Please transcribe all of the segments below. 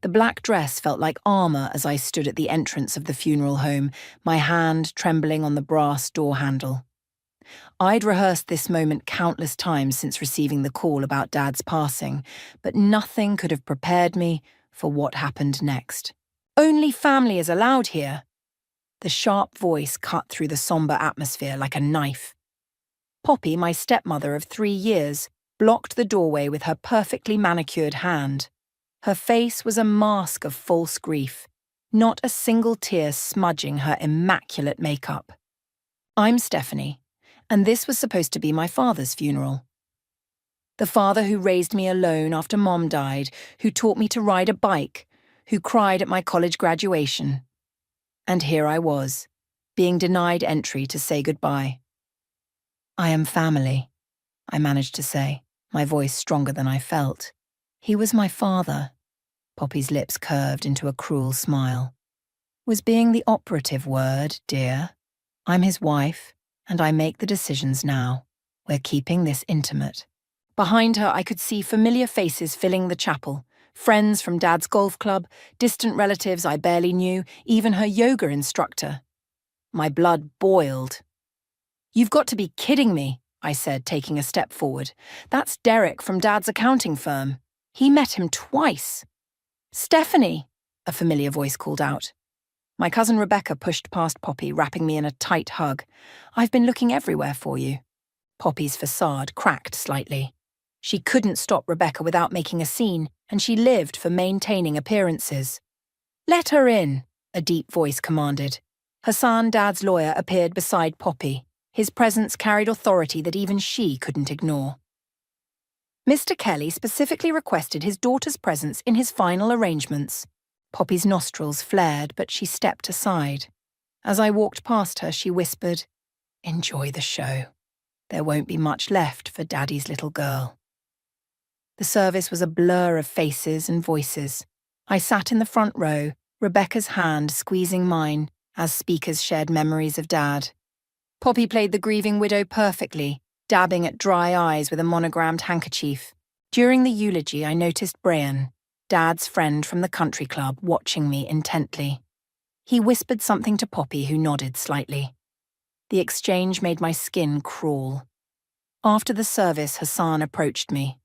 The black dress felt like armor as I stood at the entrance of the funeral home, my hand trembling on the brass door handle. I'd rehearsed this moment countless times since receiving the call about Dad's passing, but nothing could have prepared me for what happened next. "Only family is allowed here." The sharp voice cut through the somber atmosphere like a knife. Poppy, my stepmother of 3 years, blocked the doorway with her perfectly manicured hand. Her face was a mask of false grief, not a single tear smudging her immaculate makeup. "I'm Stephanie, and this was supposed to be my father's funeral. The father who raised me alone after Mom died, who taught me to ride a bike, who cried at my college graduation. And here I was, being denied entry to say goodbye." "I am family," I managed to say, my voice stronger than I felt. "He was my father." Poppy's lips curved into a cruel smile. "Was being the operative word, dear. I'm his wife, and I make the decisions now. We're keeping this intimate." Behind her, I could see familiar faces filling the chapel. Friends from Dad's golf club, distant relatives I barely knew, even her yoga instructor. My blood boiled. "You've got to be kidding me," I said, taking a step forward. "That's Derek from Dad's accounting firm. He met him twice." "Stephanie," a familiar voice called out. My cousin Rebecca pushed past Poppy, wrapping me in a tight hug. "I've been looking everywhere for you." Poppy's facade cracked slightly. She couldn't stop Rebecca without making a scene, and she lived for maintaining appearances. "Let her in," a deep voice commanded. Hassan, Dad's lawyer, appeared beside Poppy. His presence carried authority that even she couldn't ignore. "Mr. Kelly specifically requested his daughter's presence in his final arrangements." Poppy's nostrils flared, but she stepped aside. As I walked past her, she whispered, "Enjoy the show. There won't be much left for Daddy's little girl." The service was a blur of faces and voices. I sat in the front row, Rebecca's hand squeezing mine as speakers shared memories of Dad. Poppy played the grieving widow perfectly, dabbing at dry eyes with a monogrammed handkerchief. During the eulogy, I noticed Brian, Dad's friend from the country club, watching me intently. He whispered something to Poppy, who nodded slightly. The exchange made my skin crawl. After the service, Hassan approached me.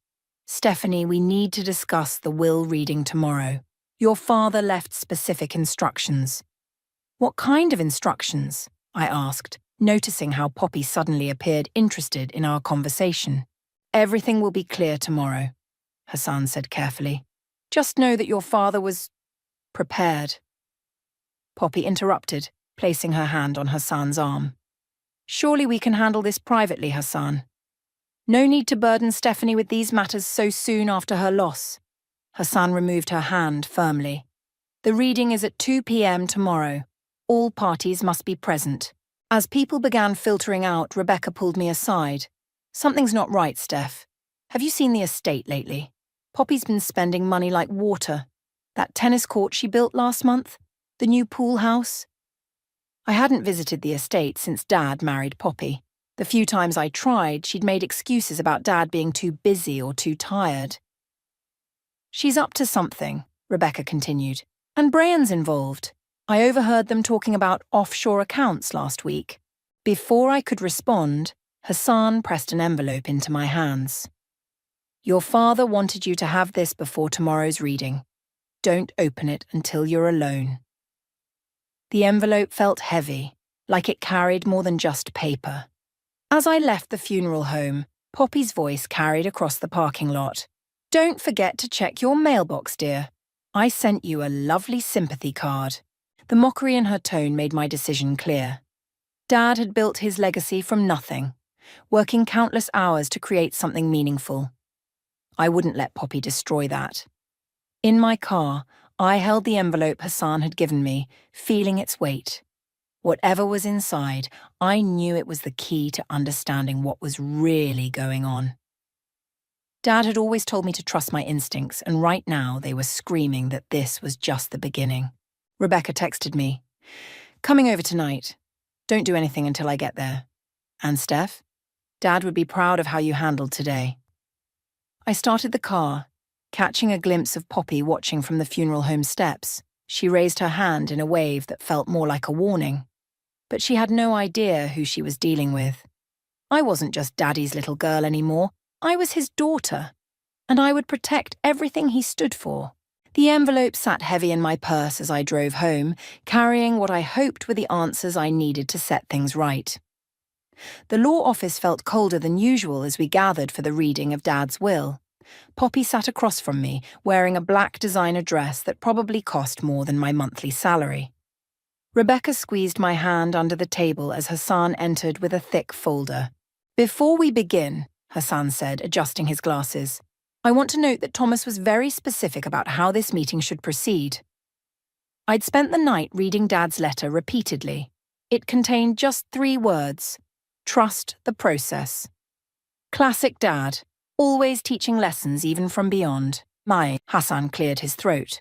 "Stephanie, we need to discuss the will reading tomorrow. Your father left specific instructions." "What kind of instructions?" I asked, noticing how Poppy suddenly appeared interested in our conversation. "Everything will be clear tomorrow," Hassan said carefully. "Just know that your father was prepared." Poppy interrupted, placing her hand on Hassan's arm. "Surely we can handle this privately, Hassan. No need to burden Stephanie with these matters so soon after her loss." Hassan removed her hand firmly. "The reading is at 2 p.m. tomorrow. All parties must be present." As people began filtering out, Rebecca pulled me aside. "Something's not right, Steph. Have you seen the estate lately? Poppy's been spending money like water. That tennis court she built last month? The new pool house?" I hadn't visited the estate since Dad married Poppy. The few times I tried, she'd made excuses about Dad being too busy or too tired. "She's up to something," Rebecca continued. "And Brian's involved. I overheard them talking about offshore accounts last week." Before I could respond, Hassan pressed an envelope into my hands. "Your father wanted you to have this before tomorrow's reading. Don't open it until you're alone." The envelope felt heavy, like it carried more than just paper. As I left the funeral home, Poppy's voice carried across the parking lot. "Don't forget to check your mailbox, dear. I sent you a lovely sympathy card." The mockery in her tone made my decision clear. Dad had built his legacy from nothing, working countless hours to create something meaningful. I wouldn't let Poppy destroy that. In my car, I held the envelope Hassan had given me, feeling its weight. Whatever was inside, I knew it was the key to understanding what was really going on. Dad had always told me to trust my instincts, and right now they were screaming that this was just the beginning. Rebecca texted me, "Coming over tonight. Don't do anything until I get there. And Steph, Dad would be proud of how you handled today." I started the car, Catching a glimpse of Poppy watching from the funeral home steps, she raised her hand in a wave that felt more like a warning. But she had no idea who she was dealing with. I wasn't just Daddy's little girl anymore. I was his daughter, and I would protect everything he stood for. The envelope sat heavy in my purse as I drove home, carrying what I hoped were the answers I needed to set things right. The law office felt colder than usual as we gathered for the reading of Dad's will. Poppy sat across from me, wearing a black designer dress that probably cost more than my monthly salary. Rebecca squeezed my hand under the table as Hassan entered with a thick folder. "Before we begin," Hassan said, adjusting his glasses, "I want to note that Thomas was very specific about how this meeting should proceed." I'd spent the night reading Dad's letter repeatedly. It contained just 3 words: trust the process. Classic Dad, always teaching lessons even from beyond. Hassan cleared his throat.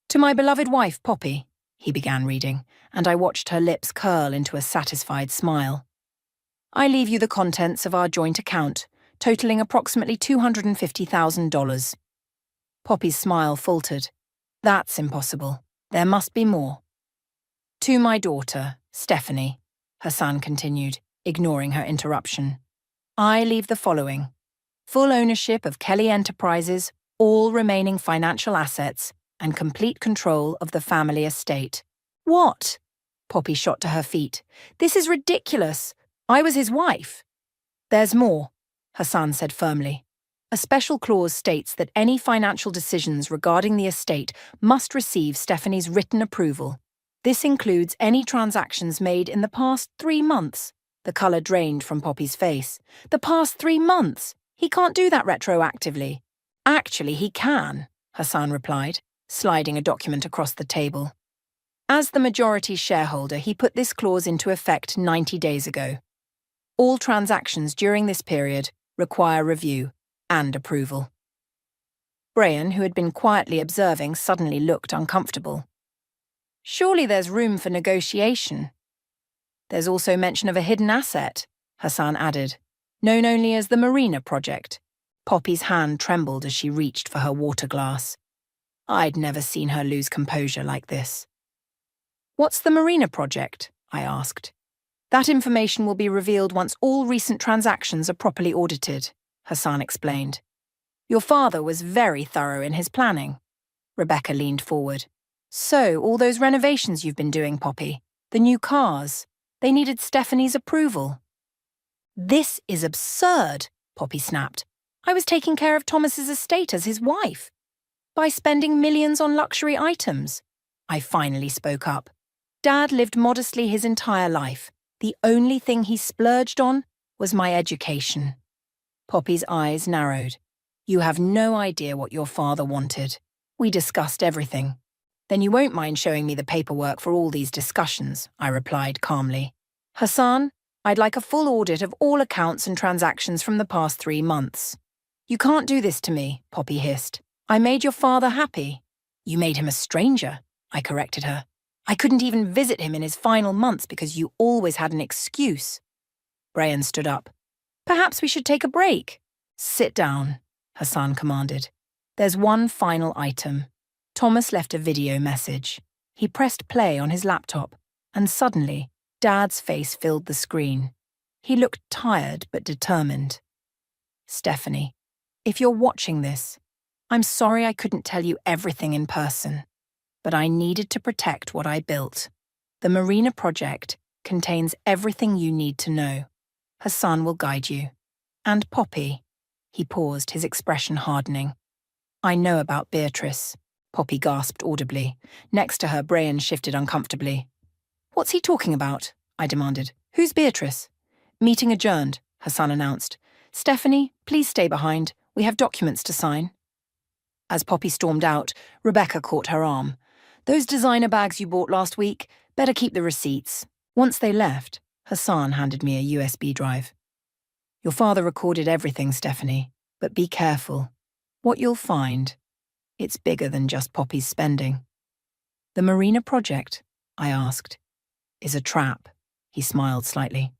"To my beloved wife, Poppy," he began reading, and I watched her lips curl into a satisfied smile. "I leave you the contents of our joint account, totaling approximately $250,000. Poppy's smile faltered. "That's impossible. There must be more." "To my daughter, Stephanie," Hassan continued, ignoring her interruption, "I leave the following: full ownership of Kelly Enterprises, all remaining financial assets, and complete control of the family estate." "What?" Poppy shot to her feet. "This is ridiculous. I was his wife." "There's more," Hassan said firmly. "A special clause states that any financial decisions regarding the estate must receive Stephanie's written approval. This includes any transactions made in the past 3 months. The colour drained from Poppy's face. "The past 3 months? He can't do that retroactively." "Actually, he can," Hassan replied, sliding a document across the table. "As the majority shareholder, he put this clause into effect 90 days ago. All transactions during this period require review and approval." Brian, who had been quietly observing, suddenly looked uncomfortable. "Surely there's room for negotiation." "There's also mention of a hidden asset," Hassan added, "known only as the Marina Project." Poppy's hand trembled as she reached for her water glass. I'd never seen her lose composure like this. "What's the Marina Project?" I asked. "That information will be revealed once all recent transactions are properly audited," Hassan explained. "Your father was very thorough in his planning." Rebecca leaned forward. "So, all those renovations you've been doing, Poppy, the new cars, they needed Stephanie's approval." "This is absurd," Poppy snapped. "I was taking care of Thomas's estate as his wife. By spending millions on luxury items." I finally spoke up. "Dad lived modestly his entire life. The only thing he splurged on was my education." Poppy's eyes narrowed. "You have no idea what your father wanted. We discussed everything." "Then you won't mind showing me the paperwork for all these discussions," I replied calmly. "Hassan, I'd like a full audit of all accounts and transactions from the past 3 months." "You can't do this to me," Poppy hissed. "I made your father happy." "You made him a stranger," I corrected her. "I couldn't even visit him in his final months because you always had an excuse." Brian stood up. "Perhaps we should take a break." "Sit down," Hassan commanded. "There's one final item." Thomas left a video message. He pressed play on his laptop, and suddenly, Dad's face filled the screen. He looked tired but determined. "Stephanie, if you're watching this, I'm sorry I couldn't tell you everything in person, but I needed to protect what I built. The Marina Project contains everything you need to know. Hassan will guide you. And Poppy," he paused, his expression hardening. "I know about Beatrice." Poppy gasped audibly. Next to her, Brian shifted uncomfortably. "What's he talking about?" I demanded. "Who's Beatrice?" "Meeting adjourned," Hassan announced. "Stephanie, please stay behind. We have documents to sign." As Poppy stormed out, Rebecca caught her arm. "Those designer bags you bought last week, better keep the receipts." Once they left, Hassan handed me a USB drive. "Your father recorded everything, Stephanie, but be careful. What you'll find, it's bigger than just Poppy's spending." "The Marina Project?" I asked. "Is a trap," he smiled slightly.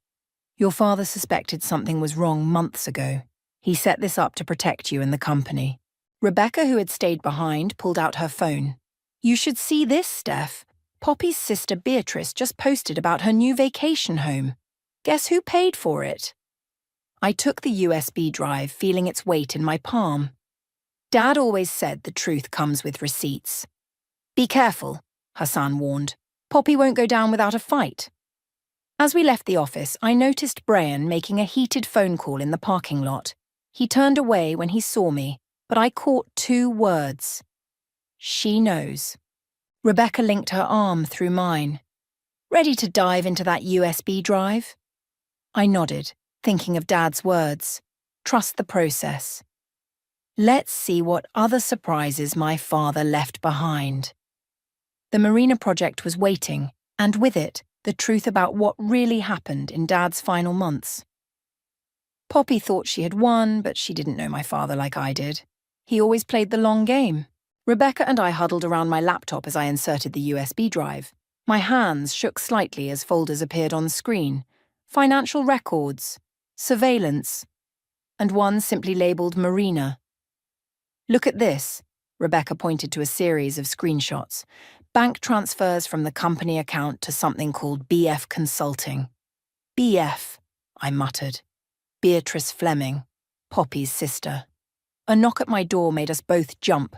"Your father suspected something was wrong months ago. He set this up to protect you and the company. Rebecca, who had stayed behind, pulled out her phone. "You should see this, Steph. Poppy's sister Beatrice just posted about her new vacation home. Guess who paid for it?" I took the USB drive, feeling its weight in my palm. Dad always said the truth comes with receipts. "Be careful," Hassan warned. "Poppy won't go down without a fight." As we left the office, I noticed Brian making a heated phone call in the parking lot. He turned away when he saw me, but I caught 2 words. "She knows." Rebecca linked her arm through mine. "Ready to dive into that USB drive?" I nodded, thinking of Dad's words. Trust the process. Let's see what other surprises my father left behind. The Marina project was waiting, and with it, the truth about what really happened in Dad's final months. Poppy thought she had won, but she didn't know my father like I did. He always played the long game. Rebecca and I huddled around my laptop as I inserted the USB drive. My hands shook slightly as folders appeared on screen. Financial records, surveillance, and one simply labelled Marina. "Look at this," Rebecca pointed to a series of screenshots. "Bank transfers from the company account to something called BF Consulting." "BF," I muttered. Beatrice Fleming, Poppy's sister. A knock at my door made us both jump.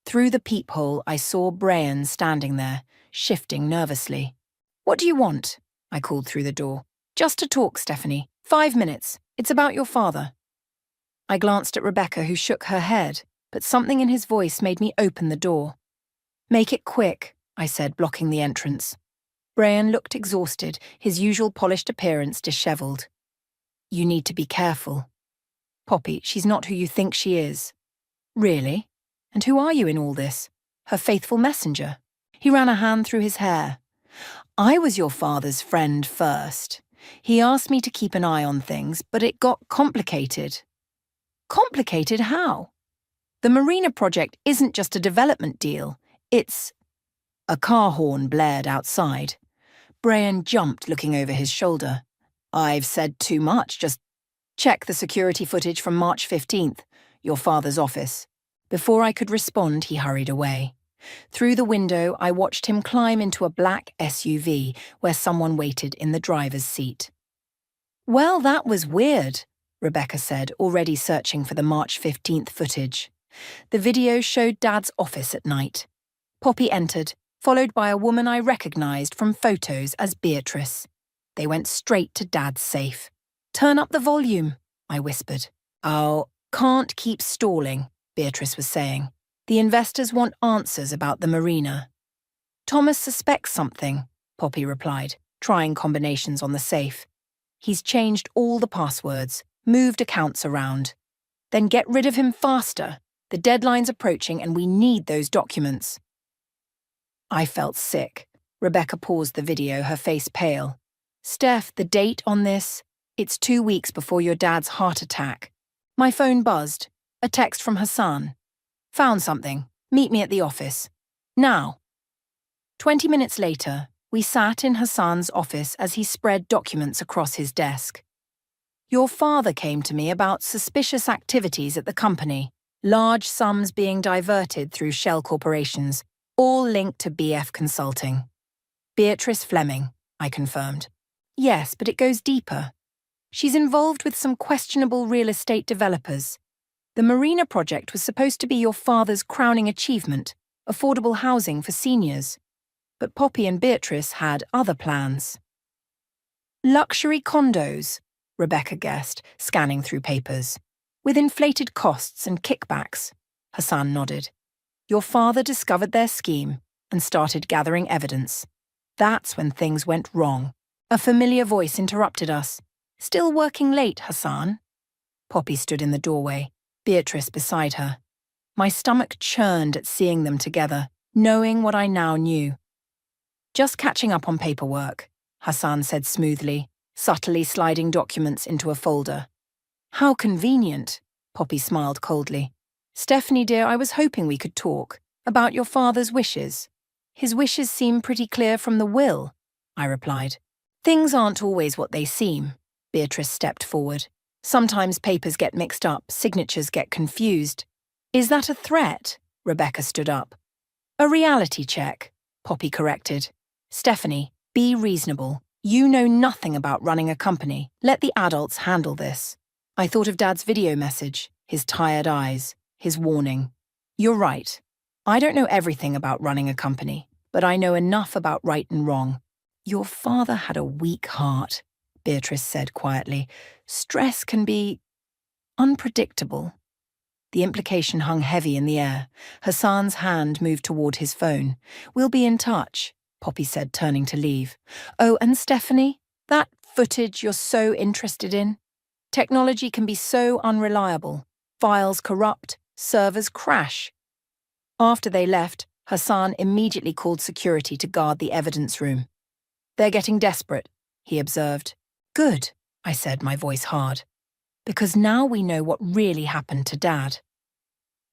Through the peephole, I saw Brian standing there, shifting nervously. "What do you want?" I called through the door. "Just to talk, Stephanie. 5 minutes. It's about your father." I glanced at Rebecca, who shook her head, but something in his voice made me open the door. "Make it quick," I said, blocking the entrance. Brian looked exhausted, his usual polished appearance dishevelled. "You need to be careful. Poppy, she's not who you think she is." "Really? And who are you in all this? Her faithful messenger?" He ran a hand through his hair. "I was your father's friend first. He asked me to keep an eye on things, but it got complicated." "Complicated how?" "The Marina project isn't just a development deal. It's—" A car horn blared outside. Brian jumped, looking over his shoulder. "I've said too much, just check the security footage from March 15th, your father's office." Before I could respond, he hurried away. Through the window, I watched him climb into a black SUV where someone waited in the driver's seat. "Well, that was weird," Rebecca said, already searching for the March 15th footage. The video showed Dad's office at night. Poppy entered, followed by a woman I recognized from photos as Beatrice. They went straight to Dad's safe. "Turn up the volume," I whispered. "Oh, can't keep stalling," Beatrice was saying. "The investors want answers about the Marina." "Thomas suspects something," Poppy replied, trying combinations on the safe. "He's changed all the passwords, moved accounts around." "Then get rid of him faster. The deadline's approaching and we need those documents." I felt sick. Rebecca paused the video, her face pale. "Steph, the date on this? It's 2 weeks before your dad's heart attack." My phone buzzed. A text from Hassan. "Found something. Meet me at the office. Now." 20 minutes later, we sat in Hassan's office as he spread documents across his desk. "Your father came to me about suspicious activities at the company, large sums being diverted through shell corporations, all linked to BF Consulting." "Beatrice Fleming," I confirmed. "Yes, but it goes deeper. She's involved with some questionable real estate developers. The Marina project was supposed to be your father's crowning achievement, affordable housing for seniors. But Poppy and Beatrice had other plans." "Luxury condos," Rebecca guessed, scanning through papers. "With inflated costs and kickbacks," Hassan nodded. "Your father discovered their scheme and started gathering evidence. That's when things went wrong." A familiar voice interrupted us. "Still working late, Hassan?" Poppy stood in the doorway, Beatrice beside her. My stomach churned at seeing them together, knowing what I now knew. "Just catching up on paperwork," Hassan said smoothly, subtly sliding documents into a folder. "How convenient," Poppy smiled coldly. "Stephanie dear, I was hoping we could talk about your father's wishes." "His wishes seem pretty clear from the will," I replied. "Things aren't always what they seem," Beatrice stepped forward. "Sometimes papers get mixed up, signatures get confused." Is that a threat? Rebecca stood up. A reality check, Poppy corrected. Stephanie, be reasonable. You know nothing about running a company. Let the adults handle this. I thought of Dad's video message, his tired eyes, his warning. You're right. I don't know everything about running a company, but I know enough about right and wrong. Your father had a weak heart, Beatrice said quietly. Stress can be unpredictable. The implication hung heavy in the air. Hassan's hand moved toward his phone. We'll be in touch, Poppy said, turning to leave. Oh, and Stephanie, that footage you're so interested in? Technology can be so unreliable. Files corrupt, servers crash. After they left, Hassan immediately called security to guard the evidence room. They're getting desperate, he observed. Good, I said, my voice hard. Because now we know what really happened to Dad.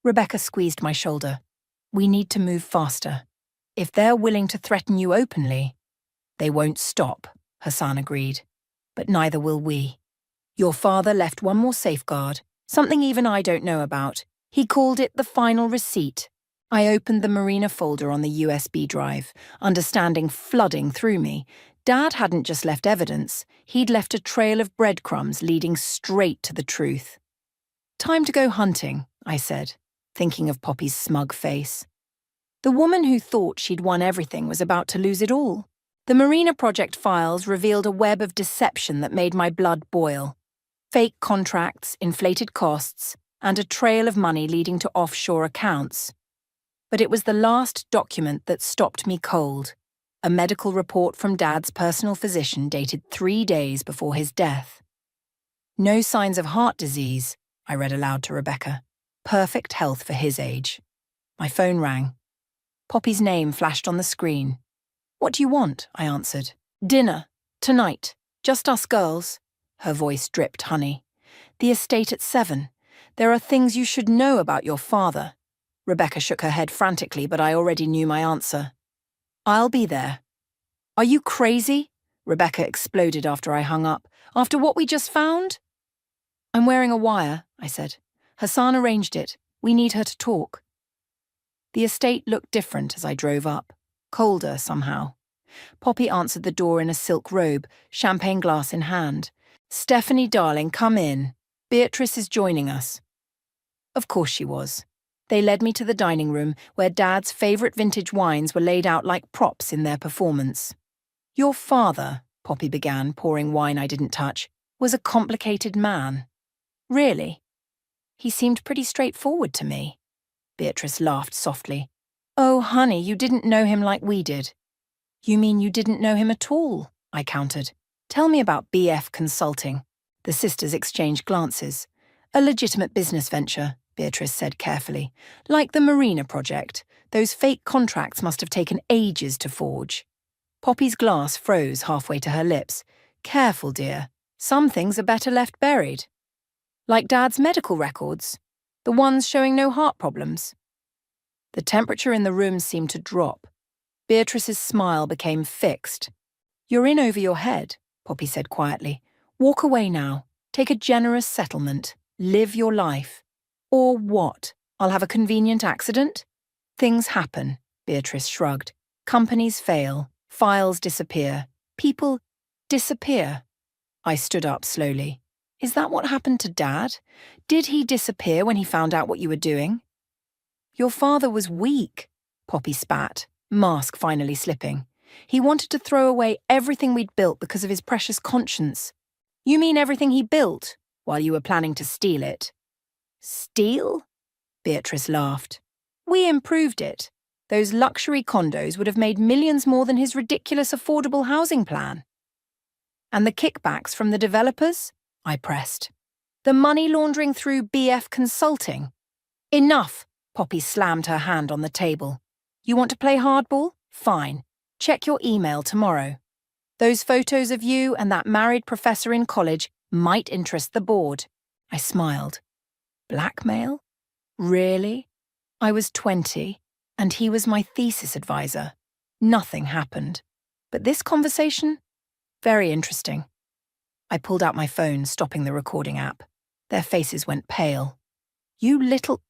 Rebecca squeezed my shoulder. We need to move faster. If they're willing to threaten you openly, they won't stop, Hassan agreed. But neither will we. Your father left one more safeguard, something even I don't know about. He called it the final receipt. I opened the Marina folder on the USB drive, understanding flooding through me. Dad hadn't just left evidence, he'd left a trail of breadcrumbs leading straight to the truth. Time to go hunting, I said, thinking of Poppy's smug face. The woman who thought she'd won everything was about to lose it all. The Marina Project files revealed a web of deception that made my blood boil. Fake contracts, inflated costs, and a trail of money leading to offshore accounts. But it was the last document that stopped me cold. A medical report from Dad's personal physician dated 3 days before his death. No signs of heart disease, I read aloud to Rebecca. Perfect health for his age. My phone rang. Poppy's name flashed on the screen. What do you want? I answered. Dinner. Tonight. Just us girls. Her voice dripped honey. The estate at 7. There are things you should know about your father. Rebecca shook her head frantically, but I already knew my answer. I'll be there. Are you crazy? Rebecca exploded after I hung up. After what we just found? I'm wearing a wire, I said. Hassan arranged it. We need her to talk. The estate looked different as I drove up. Colder, somehow. Poppy answered the door in a silk robe, champagne glass in hand. Stephanie, darling, come in. Beatrice is joining us. Of course she was. They led me to the dining room, where Dad's favourite vintage wines were laid out like props in their performance. Your father, Poppy began, pouring wine I didn't touch, was a complicated man. Really? He seemed pretty straightforward to me. Beatrice laughed softly. Oh, honey, you didn't know him like we did. You mean you didn't know him at all? I countered. Tell me about BF Consulting. The sisters exchanged glances. A legitimate business venture, Beatrice said carefully. Like the Marina Project, those fake contracts must have taken ages to forge. Poppy's glass froze halfway to her lips. Careful, dear. Some things are better left buried. Like Dad's medical records, the ones showing no heart problems. The temperature in the room seemed to drop. Beatrice's smile became fixed. You're in over your head, Poppy said quietly. Walk away now. Take a generous settlement. Live your life. Or what? I'll have a convenient accident? Things happen, Beatrice shrugged. Companies fail. Files disappear. People disappear. I stood up slowly. Is that what happened to Dad? Did he disappear when he found out what you were doing? Your father was weak, Poppy spat, mask finally slipping. He wanted to throw away everything we'd built because of his precious conscience. You mean everything he built, while you were planning to steal it? Steal? Beatrice laughed. We improved it. Those luxury condos would have made millions more than his ridiculous affordable housing plan. And the kickbacks from the developers? I pressed. The money laundering through BF Consulting? Enough, Poppy slammed her hand on the table. You want to play hardball? Fine. Check your email tomorrow. Those photos of you and that married professor in college might interest the board. I smiled. Blackmail? Really? I was 20, and he was my thesis advisor. Nothing happened. But this conversation? Very interesting. I pulled out my phone, stopping the recording app. Their faces went pale. You little...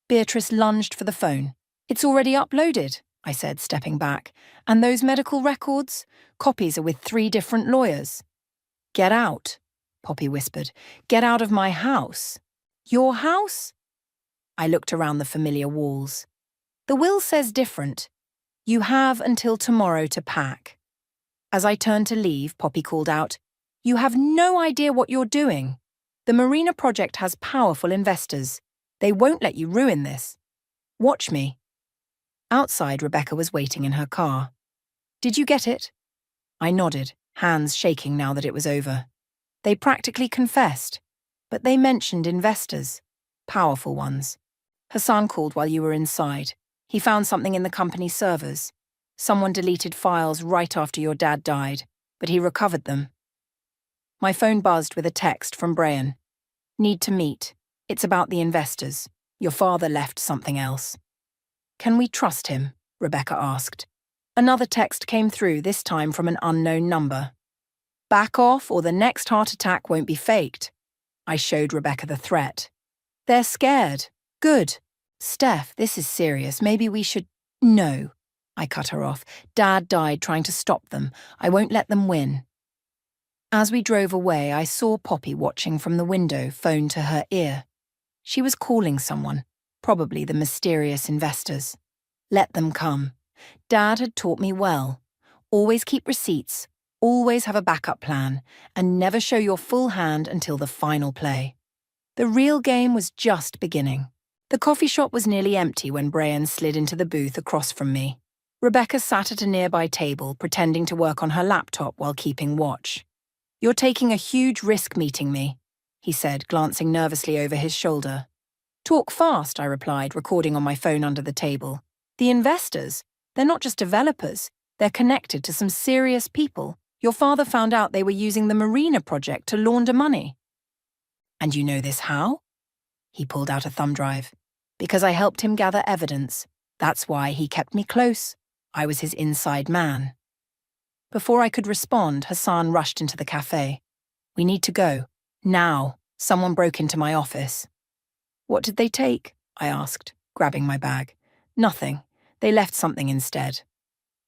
Beatrice lunged for the phone. "It's already uploaded," I said, stepping back. "And those medical records? Copies are with 3 different lawyers." "Get out," Poppy whispered. "Get out of my house." "Your house?" I looked around the familiar walls. "The will says different. You have until tomorrow to pack." As I turned to leave, Poppy called out, "You have no idea what you're doing. The Marina project has powerful investors. They won't let you ruin this. Watch me." Outside, Rebecca was waiting in her car. "Did you get it?" I nodded, hands shaking now that it was over. They practically confessed, but they mentioned investors, powerful ones. Hassan called while you were inside. He found something in the company's servers. Someone deleted files right after your dad died, but he recovered them. My phone buzzed with a text from Brian. "Need to meet. It's about the investors. Your father left something else." "Can we trust him?" Rebecca asked. Another text came through, this time from an unknown number. "Back off or the next heart attack won't be faked." I showed Rebecca the threat. "They're scared. Good. Steph, this is serious. Maybe we should—" "No," I cut her off. "Dad died trying to stop them. I won't let them win." As we drove away, I saw Poppy watching from the window, phone to her ear. She was calling someone, probably the mysterious investors. Let them come. Dad had taught me well. Always keep receipts, always have a backup plan, and never show your full hand until the final play. The real game was just beginning. The coffee shop was nearly empty when Brian slid into the booth across from me. Rebecca sat at a nearby table, pretending to work on her laptop while keeping watch. "You're taking a huge risk meeting me," he said, glancing nervously over his shoulder. "Talk fast," I replied, recording on my phone under the table. "The investors, they're not just developers. They're connected to some serious people. Your father found out they were using the Marina project to launder money." "And you know this how?" He pulled out a thumb drive. "Because I helped him gather evidence. That's why he kept me close. I was his inside man." Before I could respond, Hassan rushed into the cafe. "We need to go. Now. Someone broke into my office." "What did they take?" I asked, grabbing my bag. "Nothing. They left something instead."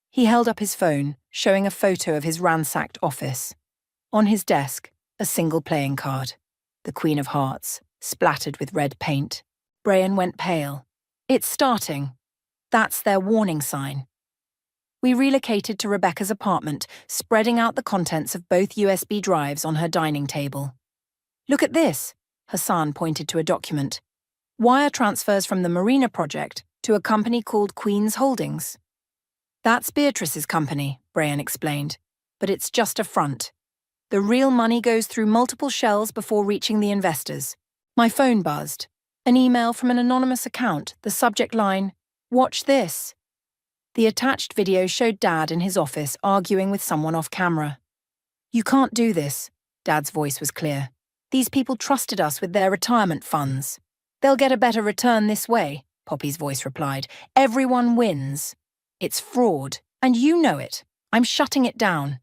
He held up his phone, showing a photo of his ransacked office. On his desk, a single playing card. The Queen of Hearts, splattered with red paint. Brian went pale. "It's starting. That's their warning sign." We relocated to Rebecca's apartment, spreading out the contents of both USB drives on her dining table. "Look at this," Hassan pointed to a document. "Wire transfers from the Marina project to a company called Queen's Holdings." "That's Beatrice's company," Brian explained, "but it's just a front. The real money goes through multiple shells before reaching the investors." My phone buzzed. An email from an anonymous account, the subject line, "Watch this." The attached video showed Dad in his office arguing with someone off camera. "You can't do this," Dad's voice was clear. "These people trusted us with their retirement funds." "They'll get a better return this way," Poppy's voice replied. "Everyone wins. It's fraud, and you know it. I'm shutting it down."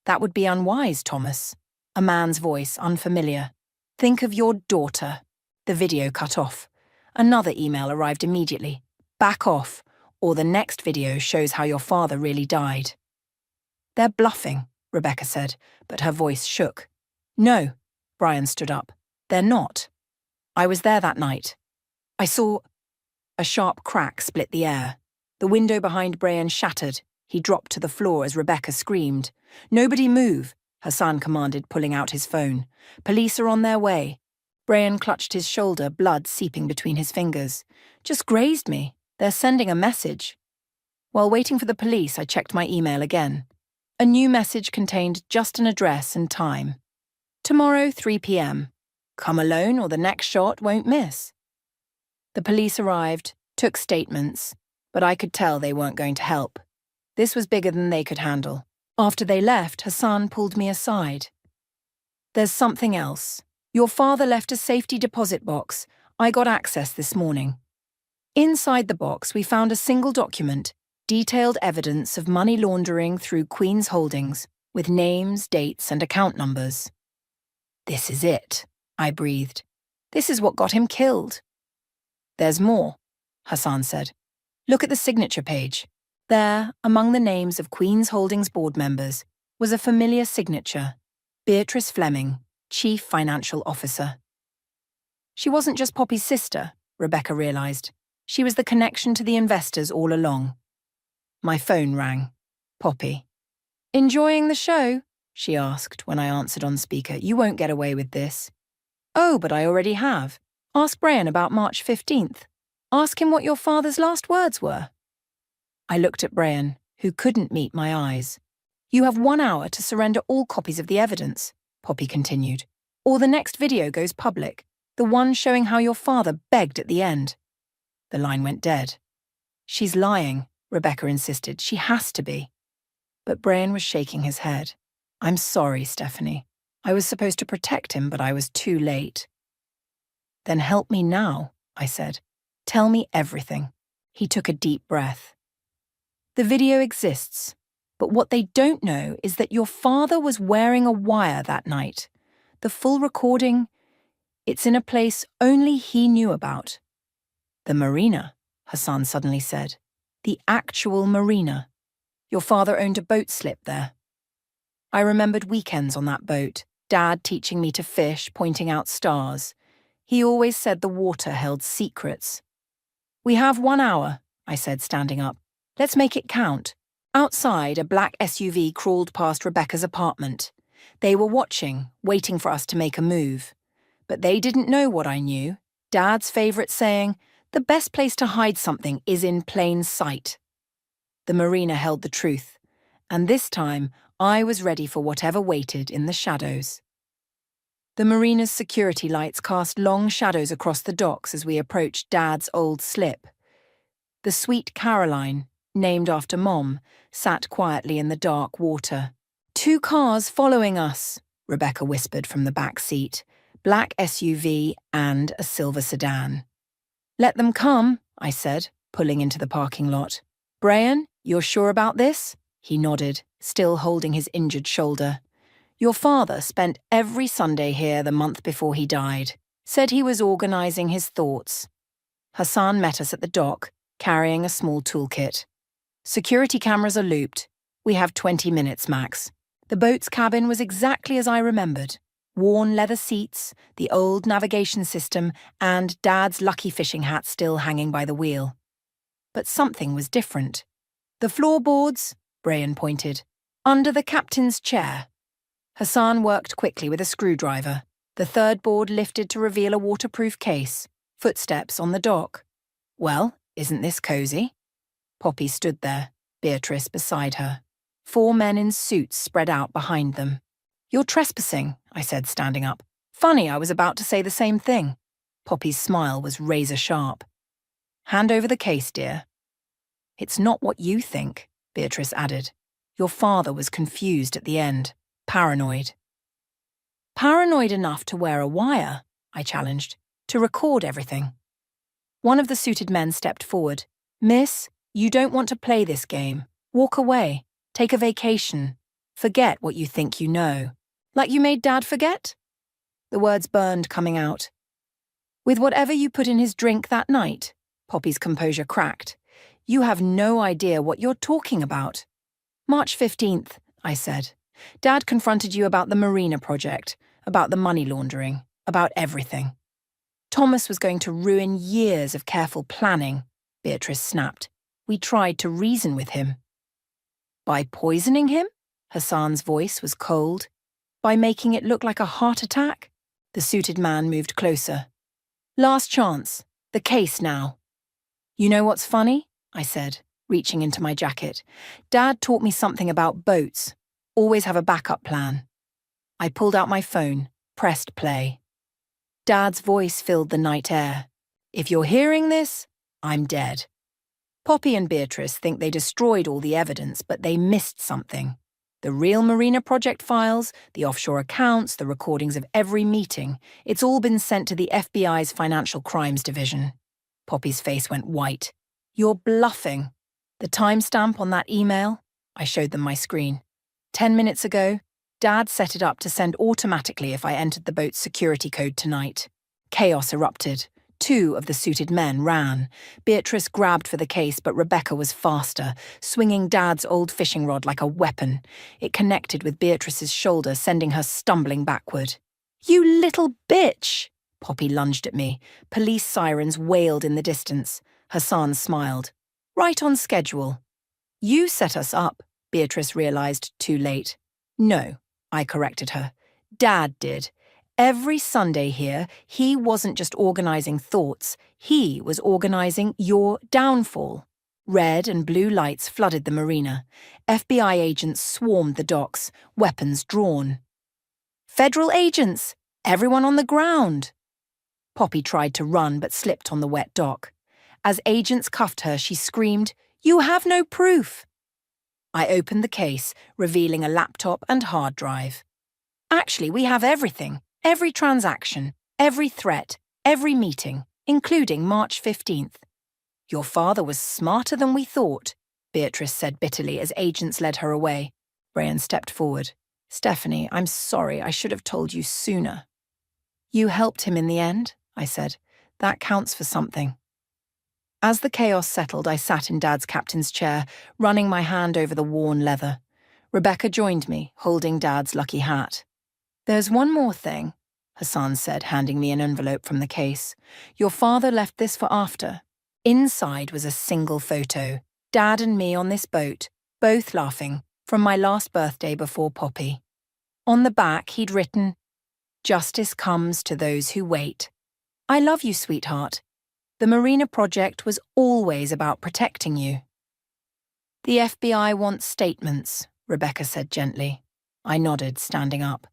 "That would be unwise, Thomas." A man's voice, unfamiliar. "Think of your daughter." The video cut off. Another email arrived immediately. "Back off, or the next video shows how your father really died." "They're bluffing," Rebecca said, but her voice shook. "No," Brian stood up. "They're not. I was there that night. I saw—" A sharp crack split the air. The window behind Brian shattered. He dropped to the floor as Rebecca screamed. "Nobody move," Hassan commanded, pulling out his phone. "Police are on their way." Brian clutched his shoulder, blood seeping between his fingers. "Just grazed me. They're sending a message." While waiting for the police, I checked my email again. A new message contained just an address and time. "Tomorrow, 3 p.m. Come alone or the next shot won't miss." The police arrived, took statements, but I could tell they weren't going to help. This was bigger than they could handle. After they left, Hassan pulled me aside. "There's something else. Your father left a safety deposit box. I got access this morning. Inside the box, we found a single document, detailed evidence of money laundering through Queen's Holdings, with names, dates, and account numbers." "This is it," I breathed. "This is what got him killed." There's more, Hassan said. Look at the signature page. There, among the names of Queen's Holdings board members, was a familiar signature, Beatrice Fleming, Chief Financial Officer. She wasn't just Poppy's sister, Rebecca realized. She was the connection to the investors all along. My phone rang. Poppy. Enjoying the show? She asked when I answered on speaker. You won't get away with this. Oh, but I already have. Ask Brian about March 15th. Ask him what your father's last words were. I looked at Brian, who couldn't meet my eyes. You have 1 hour to surrender all copies of the evidence, Poppy continued, or the next video goes public, the one showing how your father begged at the end. The line went dead. She's lying, Rebecca insisted. She has to be. But Brian was shaking his head. I'm sorry, Stephanie. I was supposed to protect him, but I was too late. Then help me now, I said. Tell me everything. He took a deep breath. The video exists, but what they don't know is that your father was wearing a wire that night. The full recording, it's in a place only he knew about. The marina, Hassan suddenly said. The actual marina. Your father owned a boat slip there. I remembered weekends on that boat, Dad teaching me to fish, pointing out stars. He always said the water held secrets. We have 1 hour, I said, standing up. Let's make it count. Outside, a black SUV crawled past Rebecca's apartment. They were watching, waiting for us to make a move. But they didn't know what I knew. Dad's favourite saying, the best place to hide something is in plain sight. The marina held the truth, and this time I was ready for whatever waited in the shadows. The marina's security lights cast long shadows across the docks as we approached Dad's old slip. The Sweet Caroline, named after Mom, sat quietly in the dark water. 2 cars following us, Rebecca whispered from the back seat. Black SUV and a silver sedan. Let them come, I said, pulling into the parking lot. Brian, you're sure about this? He nodded, still holding his injured shoulder. Your father spent every Sunday here the month before he died. Said he was organising his thoughts. Hassan met us at the dock, carrying a small toolkit. Security cameras are looped. We have 20 minutes max. The boat's cabin was exactly as I remembered. Worn leather seats, the old navigation system, and Dad's lucky fishing hat still hanging by the wheel. But something was different. The floorboards, Brian pointed, under the captain's chair. Hassan worked quickly with a screwdriver. The third board lifted to reveal a waterproof case. Footsteps on the dock. Well, isn't this cosy? Poppy stood there, Beatrice beside her. 4 men in suits spread out behind them. You're trespassing, I said, standing up. Funny, I was about to say the same thing. Poppy's smile was razor-sharp. Hand over the case, dear. It's not what you think, Beatrice added. Your father was confused at the end, paranoid. Paranoid enough to wear a wire, I challenged, to record everything. One of the suited men stepped forward. Miss, you don't want to play this game. Walk away. Take a vacation. Forget what you think you know. Like you made Dad forget? The words burned coming out. With whatever you put in his drink that night, Poppy's composure cracked. You have no idea what you're talking about. March 15th, I said. Dad confronted you about the marina project, about the money laundering, about everything. Thomas was going to ruin years of careful planning, Beatrice snapped. We tried to reason with him. By poisoning him? Hassan's voice was cold. By making it look like a heart attack? The suited man moved closer. Last chance. The case now. You know what's funny? I said, reaching into my jacket. Dad taught me something about boats. Always have a backup plan. I pulled out my phone, pressed play. Dad's voice filled the night air. If you're hearing this, I'm dead. Poppy and Beatrice think they destroyed all the evidence, but they missed something. The real Marina Project files, the offshore accounts, the recordings of every meeting, it's all been sent to the FBI's Financial Crimes Division. Poppy's face went white. You're bluffing. The timestamp on that email? I showed them my screen. 10 minutes ago, Dad set it up to send automatically if I entered the boat's security code tonight. Chaos erupted. Two of the suited men ran. Beatrice grabbed for the case, but Rebecca was faster, swinging Dad's old fishing rod like a weapon. It connected with Beatrice's shoulder, sending her stumbling backward. "You little bitch!" Poppy lunged at me. Police sirens wailed in the distance. Hassan smiled. "Right on schedule." "You set us up," Beatrice realized too late. "No," I corrected her. "Dad did. Every Sunday here, he wasn't just organizing thoughts, he was organizing your downfall." Red and blue lights flooded the marina. FBI agents swarmed the docks, weapons drawn. "Federal agents! Everyone on the ground!" Poppy tried to run but slipped on the wet dock. As agents cuffed her, she screamed, "You have no proof!" I opened the case, revealing a laptop and hard drive. "Actually, we have everything. Every transaction, every threat, every meeting, including March 15th. "Your father was smarter than we thought," Beatrice said bitterly as agents led her away. Brian stepped forward. "Stephanie, I'm sorry. I should have told you sooner." "You helped him in the end," I said. "That counts for something." As the chaos settled, I sat in Dad's captain's chair, running my hand over the worn leather. Rebecca joined me, holding Dad's lucky hat. "There's one more thing," Hassan said, handing me an envelope from the case. "Your father left this for after." Inside was a single photo, Dad and me on this boat, both laughing, from my last birthday before Poppy. On the back, he'd written, "Justice comes to those who wait. I love you, sweetheart. The Marina Project was always about protecting you." "The FBI wants statements," Rebecca said gently. I nodded, standing up.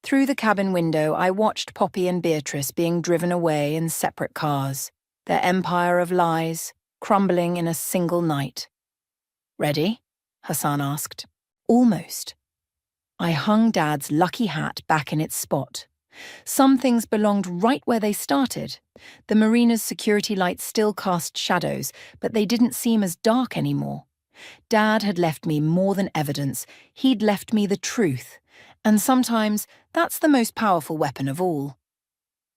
Through the cabin window, I watched Poppy and Beatrice being driven away in separate cars, their empire of lies crumbling in a single night. "Ready?" Hassan asked. "Almost." I hung Dad's lucky hat back in its spot. Some things belonged right where they started. The marina's security lights still cast shadows, but they didn't seem as dark anymore. Dad had left me more than evidence. He'd left me the truth. And sometimes that's the most powerful weapon of all.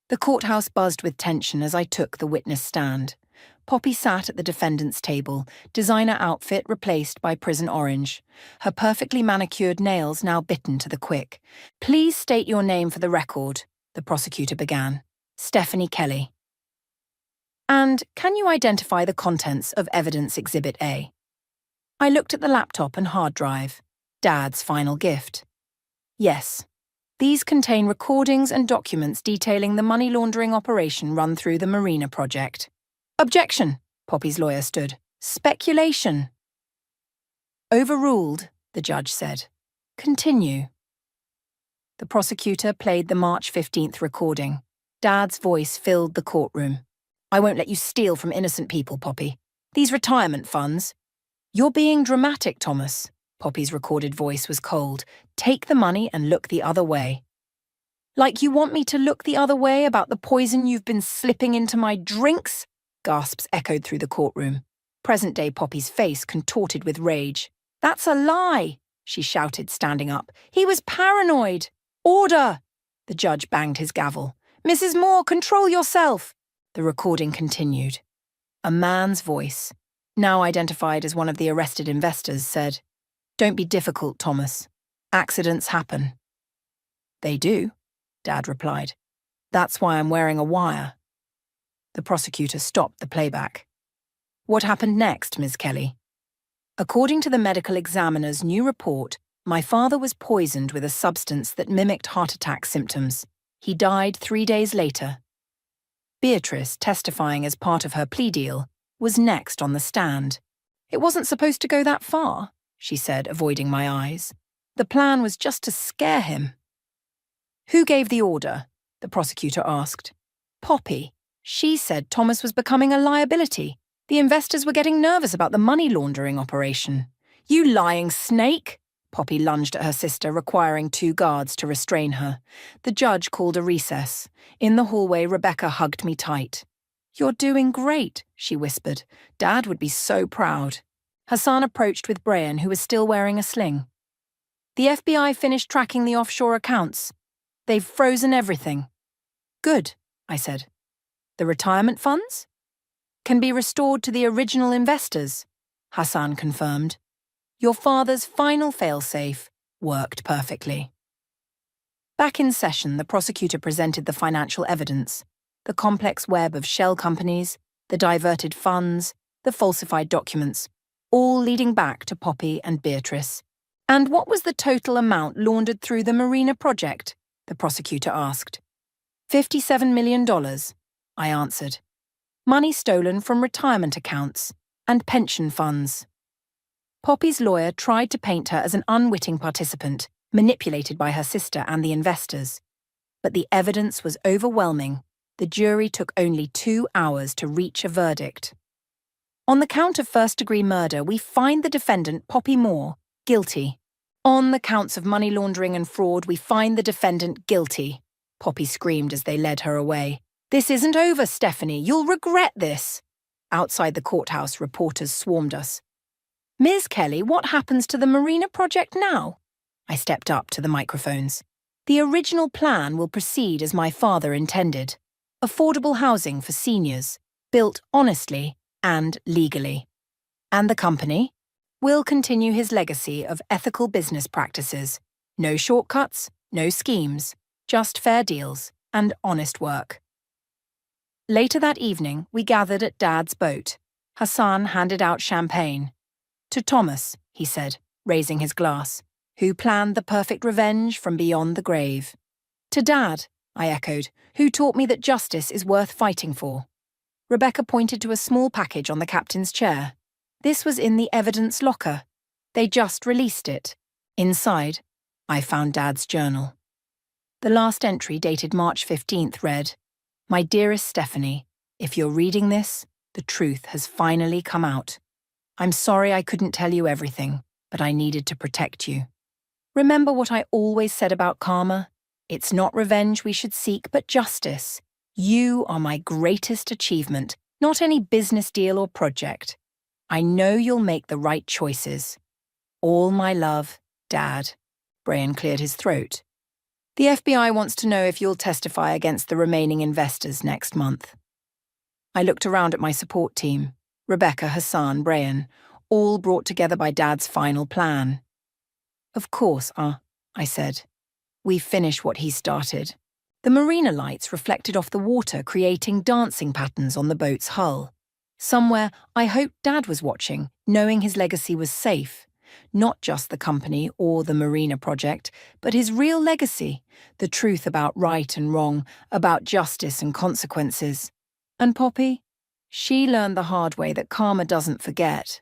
The courthouse buzzed with tension as I took the witness stand. Poppy sat at the defendant's table, designer outfit replaced by prison orange, her perfectly manicured nails now bitten to the quick. "Please state your name for the record," the prosecutor began. "Stephanie Kelly." "And can you identify the contents of Evidence Exhibit A?" I looked at the laptop and hard drive. Dad's final gift. "Yes. These contain recordings and documents detailing the money laundering operation run through the Marina Project." "Objection," Poppy's lawyer stood. "Speculation." "Overruled," the judge said. "Continue." The prosecutor played the March 15th recording. Dad's voice filled the courtroom. "I won't let you steal from innocent people, Poppy. These retirement funds—" "You're being dramatic, Thomas." Poppy's recorded voice was cold. "Take the money and look the other way." "Like you want me to look the other way about the poison you've been slipping into my drinks?" Gasps echoed through the courtroom. Present-day Poppy's face contorted with rage. "That's a lie," she shouted, standing up. "He was paranoid." "Order!" The judge banged his gavel. "Mrs. Moore, control yourself." The recording continued. A man's voice, now identified as one of the arrested investors, said, "Don't be difficult, Thomas. Accidents happen." "They do," Dad replied. "That's why I'm wearing a wire." The prosecutor stopped the playback. "What happened next, Ms. Kelly?" "According to the medical examiner's new report, my father was poisoned with a substance that mimicked heart attack symptoms. He died 3 days later." Beatrice, testifying as part of her plea deal, was next on the stand. "It wasn't supposed to go that far," she said, avoiding my eyes. "The plan was just to scare him." "Who gave the order?" the prosecutor asked. "Poppy. She said Thomas was becoming a liability. The investors were getting nervous about the money laundering operation." "You lying snake!" Poppy lunged at her sister, requiring 2 guards to restrain her. The judge called a recess. In the hallway, Rebecca hugged me tight. "You're doing great," she whispered. "Dad would be so proud." Hassan approached with Brian, who was still wearing a sling. "The FBI finished tracking the offshore accounts. They've frozen everything." "Good," I said. The retirement funds? Can be restored to the original investors, Hassan confirmed. Your father's final failsafe worked perfectly. Back in session, the prosecutor presented the financial evidence, the complex web of shell companies, the diverted funds, the falsified documents, all leading back to Poppy and Beatrice. And what was the total amount laundered through the Marina project? The prosecutor asked. $57 million, I answered. Money stolen from retirement accounts and pension funds. Poppy's lawyer tried to paint her as an unwitting participant, manipulated by her sister and the investors. But the evidence was overwhelming. The jury took only 2 hours to reach a verdict. On the count of first-degree murder, we find the defendant, Poppy Moore, guilty. On the counts of money laundering and fraud, we find the defendant guilty. Poppy screamed as they led her away. This isn't over, Stephanie. You'll regret this. Outside the courthouse, reporters swarmed us. Ms. Kelly, what happens to the Marina project now? I stepped up to the microphones. The original plan will proceed as my father intended. Affordable housing for seniors, built honestly and legally. And the company will continue his legacy of ethical business practices. No shortcuts, no schemes, just fair deals and honest work. Later that evening, we gathered at Dad's boat. Hassan handed out champagne. To Thomas, he said, raising his glass, who planned the perfect revenge from beyond the grave. To Dad, I echoed, who taught me that justice is worth fighting for. Rebecca pointed to a small package on the captain's chair. This was in the evidence locker. They just released it. Inside, I found Dad's journal. The last entry, dated March 15th, read, My dearest Stephanie, if you're reading this, the truth has finally come out. I'm sorry I couldn't tell you everything, but I needed to protect you. Remember what I always said about karma? It's not revenge we should seek, but justice. You are my greatest achievement, not any business deal or project. I know you'll make the right choices. All my love, Dad. Brian cleared his throat. The FBI wants to know if you'll testify against the remaining investors next month. I looked around at my support team. Rebecca, Hassan, Brian, all brought together by Dad's final plan. Of course, I said. We finish what he started. The marina lights reflected off the water, creating dancing patterns on the boat's hull. Somewhere, I hoped Dad was watching, knowing his legacy was safe. Not just the company or the Marina project, but his real legacy, the truth about right and wrong, about justice and consequences. And Poppy? She learned the hard way that karma doesn't forget.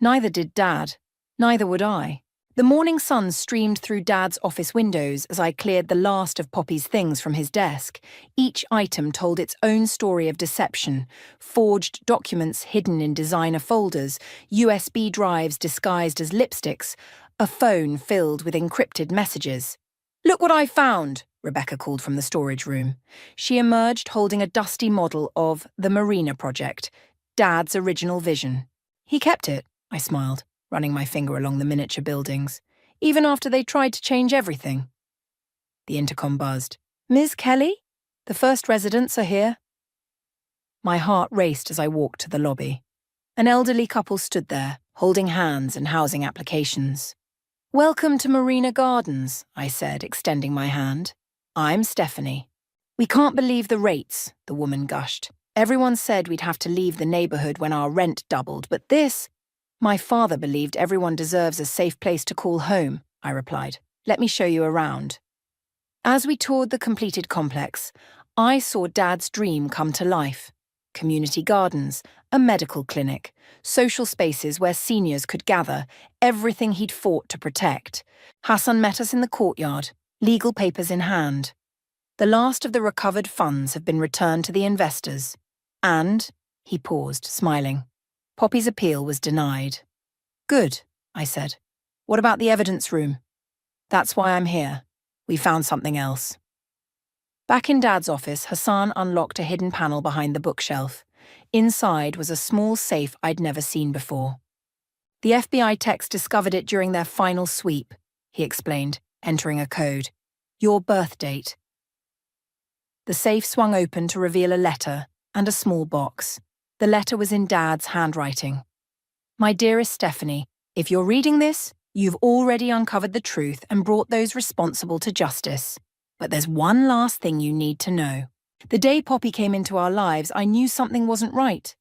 Neither did Dad. Neither would I. The morning sun streamed through Dad's office windows as I cleared the last of Poppy's things from his desk. Each item told its own story of deception: forged documents hidden in designer folders, USB drives disguised as lipsticks, a phone filled with encrypted messages. "Look what I found!" Rebecca called from the storage room. She emerged holding a dusty model of the Marina project, Dad's original vision. He kept it, I smiled, running my finger along the miniature buildings, even after they tried to change everything. The intercom buzzed. "Ms. Kelly? The first residents are here." My heart raced as I walked to the lobby. An elderly couple stood there, holding hands and housing applications. "Welcome to Marina Gardens," I said, extending my hand. "I'm Stephanie." "We can't believe the rates," the woman gushed. "Everyone said we'd have to leave the neighborhood when our rent doubled, but this—" "My father believed everyone deserves a safe place to call home," I replied. "Let me show you around." As we toured the completed complex, I saw Dad's dream come to life. Community gardens, a medical clinic, social spaces where seniors could gather, everything he'd fought to protect. Hassan met us in the courtyard, legal papers in hand. The last of the recovered funds have been returned to the investors. And, he paused, smiling, Poppy's appeal was denied. "Good," I said. "What about the evidence room?" "That's why I'm here. We found something else." Back in Dad's office, Hassan unlocked a hidden panel behind the bookshelf. Inside was a small safe I'd never seen before. "The FBI techs discovered it during their final sweep," he explained, entering a code. "Your birth date." The safe swung open to reveal a letter, and a small box. The letter was in Dad's handwriting. My dearest Stephanie, if you're reading this, you've already uncovered the truth and brought those responsible to justice. But there's one last thing you need to know. The day Poppy came into our lives, I knew something wasn't right.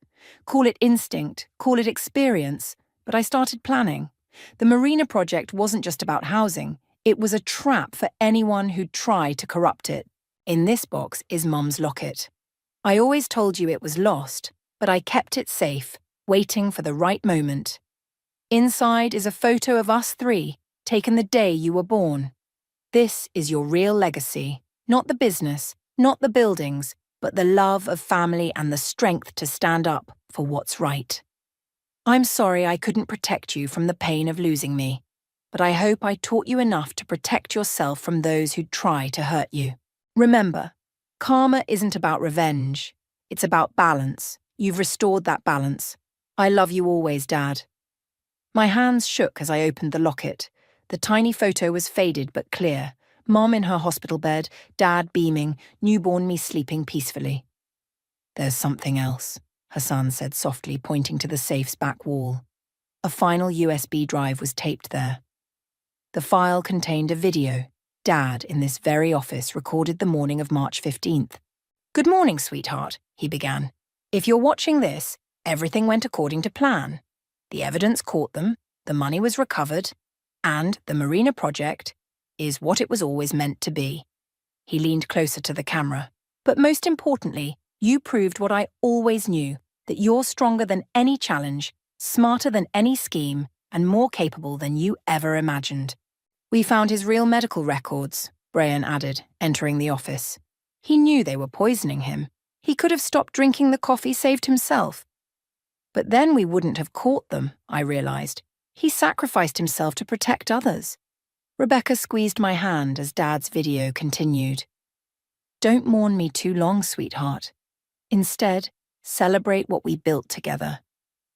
Call it instinct, call it experience, but I started planning. The Marina project wasn't just about housing. It was a trap for anyone who'd try to corrupt it. In this box is Mum's locket. I always told you it was lost, but I kept it safe, waiting for the right moment. Inside is a photo of us three, taken the day you were born. This is your real legacy, not the business, not the buildings, but the love of family and the strength to stand up for what's right. I'm sorry I couldn't protect you from the pain of losing me, but I hope I taught you enough to protect yourself from those who try to hurt you. Remember, karma isn't about revenge. It's about balance. You've restored that balance. I love you always, Dad. My hands shook as I opened the locket. The tiny photo was faded but clear. Mom in her hospital bed, Dad beaming, newborn me sleeping peacefully. There's something else, Hassan said softly, pointing to the safe's back wall. A final USB drive was taped there. The file contained a video. Dad, in this very office, recorded the morning of March 15th. "Good morning, sweetheart," he began. "If you're watching this, everything went according to plan. The evidence caught them, the money was recovered, and the Marina project is what it was always meant to be." He leaned closer to the camera. "But most importantly, you proved what I always knew, that you're stronger than any challenge, smarter than any scheme, and more capable than you ever imagined." "We found his real medical records," Brian added, entering the office. "He knew they were poisoning him. He could have stopped drinking the coffee, saved himself. But then we wouldn't have caught them," I realized. "He sacrificed himself to protect others." Rebecca squeezed my hand as Dad's video continued. "Don't mourn me too long, sweetheart. Instead, celebrate what we built together.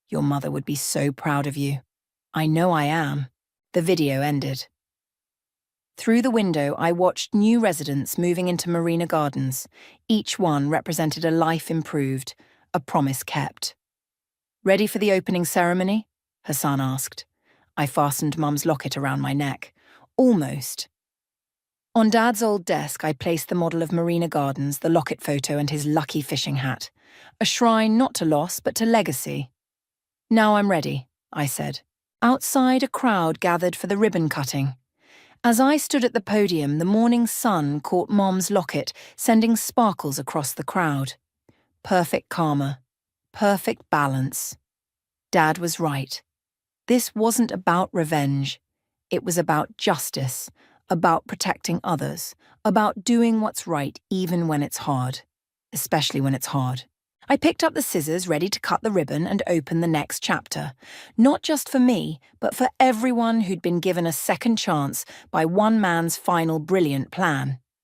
Your mother would be so proud of you. I know I am." The video ended. Through the window, I watched new residents moving into Marina Gardens. Each one represented a life improved, a promise kept. "Ready for the opening ceremony?" Hassan asked. I fastened Mum's locket around my neck. Almost. On Dad's old desk, I placed the model of Marina Gardens, the locket photo, and his lucky fishing hat. A shrine not to loss, but to legacy. "Now I'm ready," I said. Outside, a crowd gathered for the ribbon cutting. As I stood at the podium, the morning sun caught Mom's locket, sending sparkles across the crowd. Perfect karma. Perfect balance. Dad was right. This wasn't about revenge. It was about justice, about protecting others, about doing what's right even when it's hard. Especially when it's hard. I picked up the scissors, ready to cut the ribbon and open the next chapter. Not just for me, but for everyone who'd been given a second chance by one man's final brilliant plan.